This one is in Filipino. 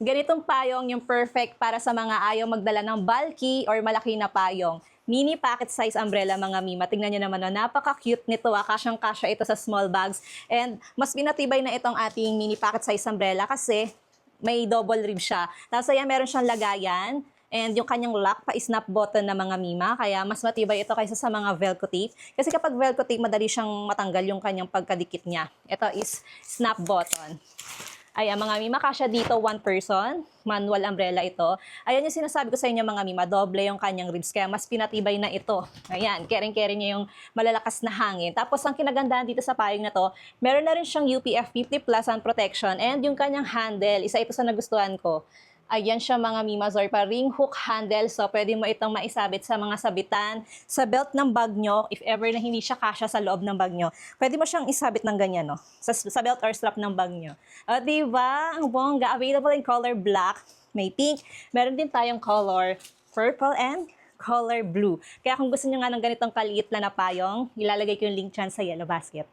Ganitong payong yung perfect para sa mga ayaw magdala ng bulky or malaki na payong. Mini pocket size umbrella mga Mima. Tingnan nyo naman, no? Napaka-cute nito. Kasyang-kasya ito sa small bags. And mas binatibay na itong ating mini pocket size umbrella kasi may double rib siya. Tapos ayan, meron siyang lagayan. And yung kanyang lock pa snap button na mga Mima. Kaya mas matibay ito kaysa sa mga Velcro tape. Kasi kapag Velcro tape, madali siyang matanggal yung kanyang pagkadikit niya. Ito is snap button. Ayan, mga Mima, kasya dito one person, manual umbrella ito. Ayan yung sinasabi ko sa inyo mga Mima, doble yung kanyang ribs, kaya mas pinatibay na ito. Ayan, kering-kering niya yung malalakas na hangin. Tapos ang kinagandahan dito sa payong na to, meron na rin siyang UPF 50 plus sun protection and yung kanyang handle, isa ito sa nagustuhan ko. Ayan siya mga Mima Zorpa, ring hook handle. So, pwede mo itong maisabit sa mga sabitan, sa belt ng bag nyo, if ever na hindi siya kasya sa loob ng bag nyo. Pwede mo siyang isabit ng ganyan, no? Sa belt or strap ng bag nyo. O, diba? Ang bongga. Available in color black, may pink. Meron din tayong color purple and color blue. Kaya kung gusto nyo nga ng ganitong kaliit na payong, ilalagay ko yung link dyan sa yellow basket.